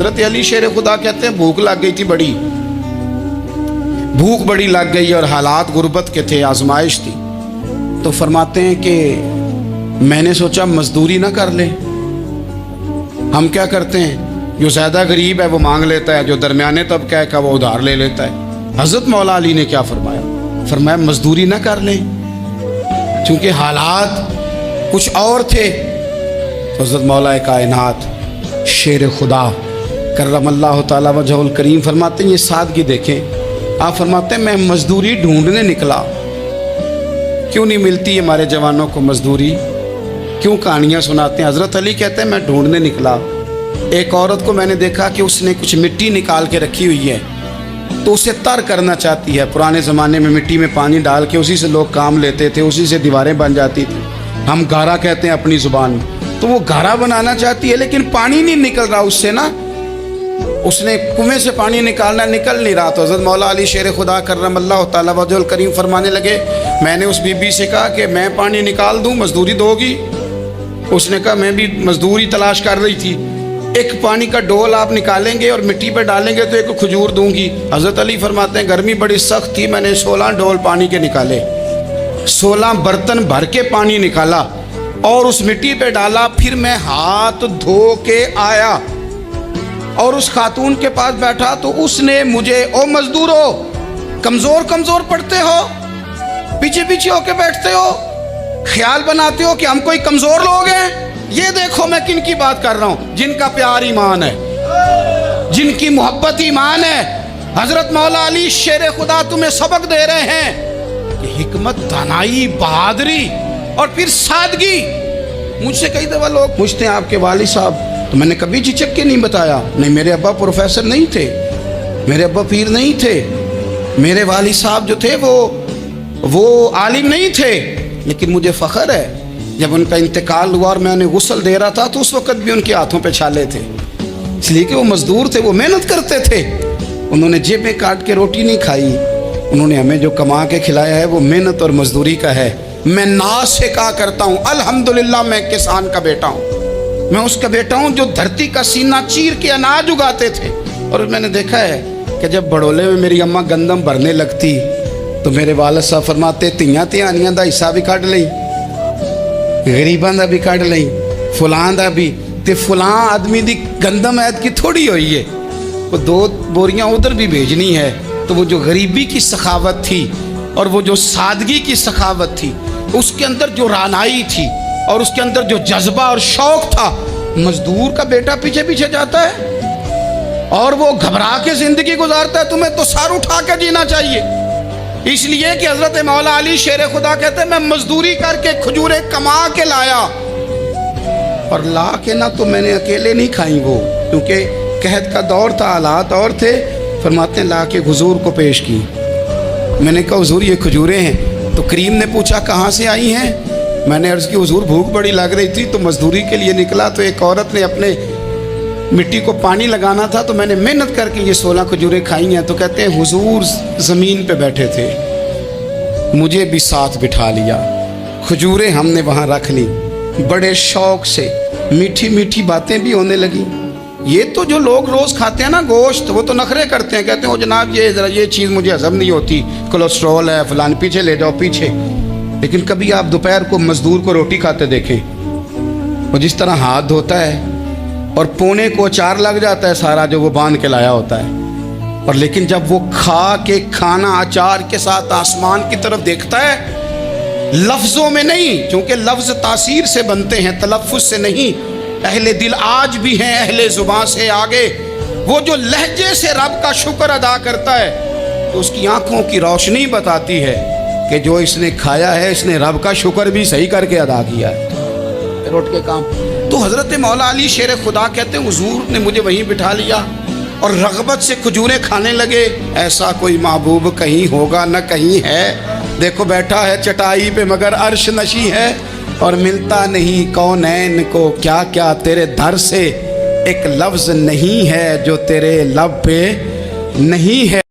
हजरत अली शेर खुदा कहते हैं भूख लग गई थी, बड़ी भूख बड़ी लग गई और हालात गुर्बत के थे, आजमाइश थी। तो फरमाते हैं कि मैंने सोचा मजदूरी ना कर ले। हम क्या करते हैं, जो ज़्यादा गरीब है वो मांग लेता है, जो दरमियाने तबका है का वो उधार ले लेता है। हजरत मौला अली ने क्या फरमाया, फरमाया मजदूरी ना कर ले, चूँकि हालात कुछ और थे। तो हजरत मौला कायनात शेर खुदा करमल्लाहु ताला वजहुल करीम फरमाते हैं, ये सादगी देखें। आप फरमाते हैं मैं मजदूरी ढूंढने निकला, क्यों नहीं मिलती हमारे जवानों को मजदूरी, क्यों कहानियाँ सुनाते हैं। हजरत अली कहते हैं मैं ढूंढने निकला, एक औरत को मैंने देखा कि उसने कुछ मिट्टी निकाल के रखी हुई है, तो उसे तर करना चाहती है। पुराने ज़माने में मिट्टी में पानी डाल के उसी से लोग काम लेते थे, उसी से दीवारें बन जाती थी, हम गारा कहते हैं अपनी ज़ुबान में। तो वो गारा बनाना चाहती है, लेकिन पानी नहीं निकल रहा उससे ना, उसने कुएं से पानी निकालना, निकल नहीं रहा। तो हज़रत मौला अली शेर खुदा करमल्लाहु ताला वजहुल करीम फरमाने लगे, मैंने उस बीबी से कहा कि मैं पानी निकाल दूं, मजदूरी दोगी? उसने कहा मैं भी मजदूरी तलाश कर रही थी, एक पानी का डोल आप निकालेंगे और मिट्टी पर डालेंगे तो एक खजूर दूंगी। हज़रत अली फरमाते हैं गर्मी बड़ी सख्त थी, मैंने 16 डोल पानी के निकाले, 16 बर्तन भर के पानी निकाला और उस मिट्टी पे डाला। फिर मैं हाथ धो के आया और उस खातून के पास बैठा, तो उसने मुझे, ओ मजदूरो कमज़ोर कमज़ोर पड़ते हो, पीछे पीछे होके बैठते हो, ख्याल बनाते हो कि हम कोई कमज़ोर लोग हैं। ये देखो मैं किन की बात कर रहा हूँ, जिनका प्यार ईमान है, जिनकी मोहब्बत ईमान है। हज़रत मौला अली शेर खुदा तुम्हें सबक दे रहे हैं कि हिकमत, दानाई, बहादुरी और फिर सादगी। मुझसे कई दफ़ा लोग पूछते हैं आपके वालिद साहब, तो मैंने कभी झिझक के नहीं बताया, नहीं मेरे अब्बा प्रोफेसर नहीं थे, मेरे अब्बा पीर नहीं थे, मेरे वालिद साहब जो थे वो आलिम नहीं थे। लेकिन मुझे फ़ख्र है जब उनका इंतकाल हुआ और मैं उन्हें गुस्ल दे रहा था, तो उस वक़्त भी उनके हाथों पे छाले थे, इसलिए कि वो मज़दूर थे, वो मेहनत करते थे। उन्होंने जेबें काट के रोटी नहीं खाई, उन्होंने हमें जो कमा के खिलाया है वो मेहनत और मजदूरी का है। मैं नाज से कहा करता हूँ अल्हम्दुलिल्लाह मैं किसान का बेटा हूँ, मैं उसका बेटा हूँ जो धरती का सीना चीर के अनाज उगाते थे। और मैंने देखा है कि जब बड़ोले में मेरी अम्मा गंदम भरने लगती तो मेरे वालिद साहब फरमाते तियां धियानियां दा हिस्सा भी कढ़ लई, गरीबां दा भी कढ़ लई, फुलां दा भी, ते फुलां आदमी दी गंदम ऐद की थोड़ी हुई है, वो 2 बोरियां उधर भी भेजनी है। तो वो जो गरीबी की सखावत थी और वो जो सादगी की सखावत थी, उसके अंदर जो रानाई थी और उसके अंदर जो जज्बा और शौक था, मजदूर का बेटा पीछे पीछे जाता है और वो घबरा के जिंदगी गुजारता है। तुम्हें तो सर उठा के जीना चाहिए, इसलिए कि हजरत मौला अली शेर खुदा कहते हैं मैं मजदूरी करके खजूरें कमा के लाया, और ला के ना तो मैंने अकेले नहीं खाई वो, क्योंकि कहत का दौर था, हालात और थे। फरमाते हैं ला के हुजूर को पेश की। मैंने कहा हुजूर ये खजूरें हैं। तो करीम ने पूछा कहाँ से आई हैं? मैंने अर्ज़ की हुजूर भूख बड़ी लग रही थी तो मजदूरी के लिए निकला, तो एक औरत ने अपने मिट्टी को पानी लगाना था, तो मैंने मेहनत करके ये 16 खजूरें खाई हैं। तो कहते हैं हुजूर ज़मीन पे बैठे थे, मुझे भी साथ बिठा लिया, खजूरें हमने वहाँ रख ली, बड़े शौक़ से मीठी मीठी बातें भी होने लगी। ये तो जो लोग रोज़ खाते हैं ना गोश्त, वो तो नखरे करते हैं, कहते हैं ओ जनाब ये ज़रा ये चीज़ मुझे हज़म नहीं होती, कोलेस्ट्रॉल है फलान, पीछे ले जाओ पीछे। लेकिन कभी आप दोपहर को मज़दूर को रोटी खाते देखें, वो जिस तरह हाथ धोता है और पोने को अचार लग जाता है सारा जो वो बांध के लाया होता है, और लेकिन जब वो खा के खाना अचार के साथ आसमान की तरफ देखता है, लफ्ज़ों में नहीं, क्योंकि लफ्ज़ तासीर से बनते हैं, तलफ़्फ़ुज़ से नहीं। अहले दिल आज भी हैं अहले ज़ुबान से आगे। वो जो लहजे से रब का शुक्र अदा करता है, तो उसकी आँखों की रोशनी बताती है कि जो इसने खाया है इसने रब का शुक्र भी सही करके अदा किया है, रोट के काम। तो हज़रत मौला अली शेर खुदा कहते हैं हुजूर ने मुझे वहीं बिठा लिया और रग़बत से खजूरें खाने लगे। ऐसा कोई महबूब कहीं होगा न कहीं है, देखो बैठा है चटाई पे मगर अर्श नशी है, और मिलता नहीं कौनैन को क्या क्या तेरे दर से, एक लफ्ज़ नहीं है जो तेरे लब पे नहीं है।